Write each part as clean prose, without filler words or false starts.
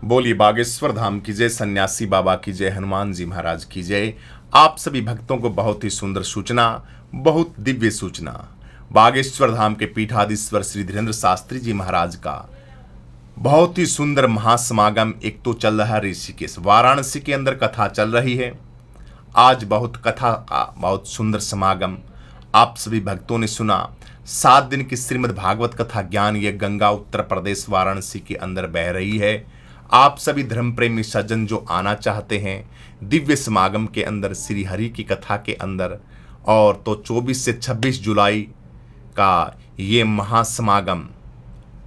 बोलिए बागेश्वर धाम की जय, सन्यासी बाबा की जय, हनुमान जी महाराज की जय। आप सभी भक्तों को बहुत ही सुंदर सूचना, बहुत दिव्य सूचना। बागेश्वर धाम के पीठाधीश्वर श्री धीरेन्द्र शास्त्री जी महाराज का बहुत ही सुंदर महासमागम एक तो चल रहा है ऋषिकेश वाराणसी के अंदर, कथा चल रही है। आज बहुत कथा का बहुत सुंदर समागम आप सभी भक्तों ने सुना। 7 दिन की श्रीमद् भागवत कथा ज्ञान ये गंगा उत्तर प्रदेश वाराणसी के अंदर बह रही है। आप सभी धर्म प्रेमी सज्जन जो आना चाहते हैं दिव्य समागम के अंदर, श्री हरि की कथा के अंदर, और तो 24 से 26 जुलाई का ये महासमागम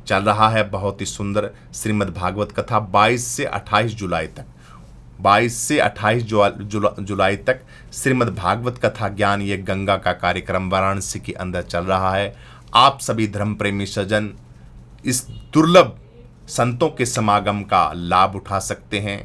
चल रहा है। बहुत ही सुंदर श्रीमद् भागवत कथा 22 से 28 जुलाई तक, 22 से 28 जुलाई तक श्रीमद् भागवत कथा ज्ञान ये गंगा का कार्यक्रम वाराणसी के अंदर चल रहा है। आप सभी धर्म प्रेमी सज्जन इस दुर्लभ संतों के समागम का लाभ उठा सकते हैं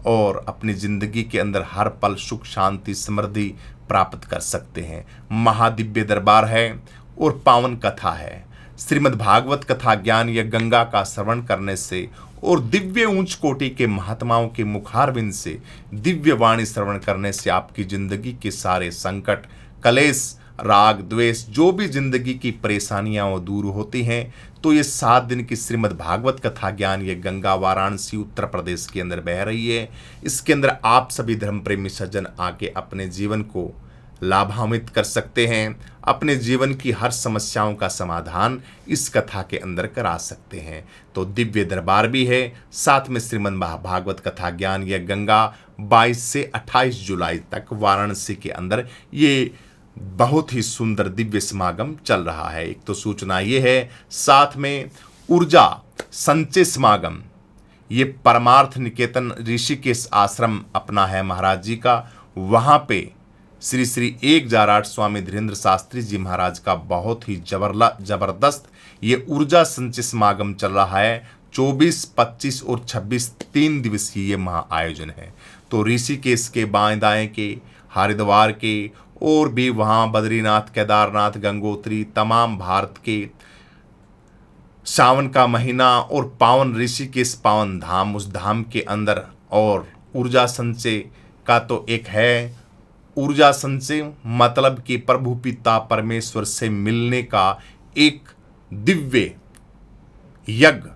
और अपनी जिंदगी के अंदर हर पल सुख शांति समृद्धि प्राप्त कर सकते हैं। महादिव्य दरबार है और पावन कथा है। श्रीमद् भागवत कथा ज्ञान या गंगा का श्रवण करने से और दिव्य ऊंच कोटि के महात्माओं के मुखारविंद से दिव्य वाणी श्रवण करने से आपकी जिंदगी के सारे संकट, कलेश, राग, द्वेष, जो भी जिंदगी की परेशानियां वो दूर होती हैं। तो ये 7 दिन की श्रीमद् भागवत कथा ज्ञान ये गंगा वाराणसी उत्तर प्रदेश के अंदर बह रही है। इसके अंदर आप सभी धर्म प्रेमी सज्जन आके अपने जीवन को लाभान्वित कर सकते हैं, अपने जीवन की हर समस्याओं का समाधान इस कथा के अंदर करा सकते हैं। तो दिव्य दरबार भी है, साथ में श्रीमद् भागवत कथा ज्ञान यह गंगा 22 से 28 जुलाई तक वाराणसी के अंदर ये बहुत ही सुंदर दिव्य समागम चल रहा है। एक तो सूचना ये है, साथ में ऊर्जा संचय समागम ये परमार्थ निकेतन ऋषिकेश आश्रम अपना है महाराज जी का, वहाँ पे श्री श्री 1008 स्वामी धीरेन्द्र शास्त्री जी महाराज का बहुत ही जबरदस्त ये ऊर्जा संचय समागम चल रहा है। 24, 25 और 26 3 दिवसीय ये महा आयोजन है। तो ऋषिकेश के बाएं दाएं के, हरिद्वार के और भी वहाँ बद्रीनाथ, केदारनाथ, गंगोत्री, तमाम भारत के सावन का महीना और पावन ऋषिकेश पावन धाम, उस धाम के अंदर और ऊर्जा संचय का तो एक है। ऊर्जा संचय मतलब कि प्रभु पिता परमेश्वर से मिलने का एक दिव्य यज्ञ,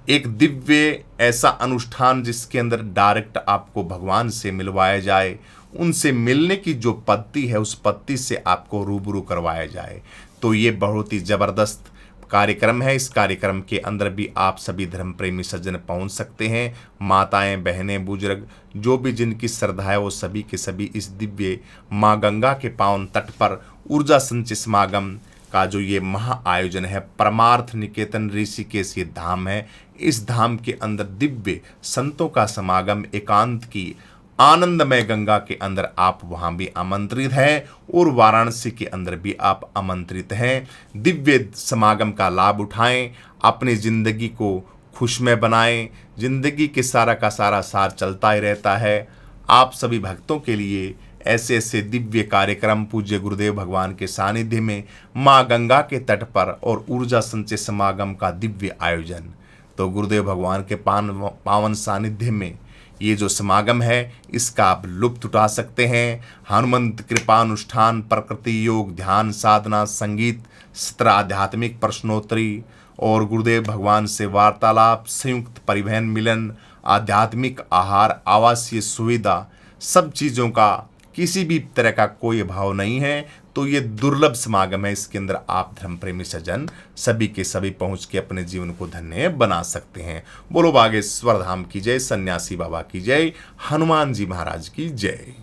एक दिव्य ऐसा अनुष्ठान जिसके अंदर डायरेक्ट आपको भगवान से मिलवाया जाए, उनसे मिलने की जो पद्धति है उस पद्धति से आपको रूबरू करवाया जाए। तो ये बहुत ही जबरदस्त कार्यक्रम है। इस कार्यक्रम के अंदर भी आप सभी धर्म प्रेमी सज्जन पहुंच सकते हैं। माताएं, बहनें, बुजुर्ग जो भी जिनकी श्रद्धा है वो सभी के सभी इस दिव्य माँ गंगा के पावन तट पर ऊर्जा संचय समागम का जो ये महा आयोजन है, परमार्थ निकेतन ऋषिकेश ये धाम है। इस धाम के अंदर दिव्य संतों का समागम एकांत की आनंदमय गंगा के अंदर आप वहां भी आमंत्रित हैं और वाराणसी के अंदर भी आप आमंत्रित हैं। दिव्य समागम का लाभ उठाएं, अपनी जिंदगी को खुशमय बनाएं। जिंदगी के सारा का सारा सार चलता ही रहता है। आप सभी भक्तों के लिए ऐसे ऐसे दिव्य कार्यक्रम पूज्य गुरुदेव भगवान के सानिध्य में माँ गंगा के तट पर और ऊर्जा संचय समागम का दिव्य आयोजन। तो गुरुदेव भगवान के पावन सानिध्य में ये जो समागम है इसका आप लुत्फ उठा सकते हैं। हनुमंत कृपा अनुष्ठान, प्रकृति योग, ध्यान साधना, संगीत, सत्र आध्यात्मिक प्रश्नोत्तरी और गुरुदेव भगवान से वार्तालाप, संयुक्त परिवहन मिलन, आध्यात्मिक आहार, आवासीय सुविधा, सब चीज़ों का किसी भी तरह का कोई अभाव नहीं है। तो ये दुर्लभ समागम है, इसके अंदर आप धर्म प्रेमी सज्जन सभी के सभी पहुंच के अपने जीवन को धन्य बना सकते हैं। बोलो बागेश्वर धाम की जय, सन्यासी बाबा की जय, हनुमान जी महाराज की जय।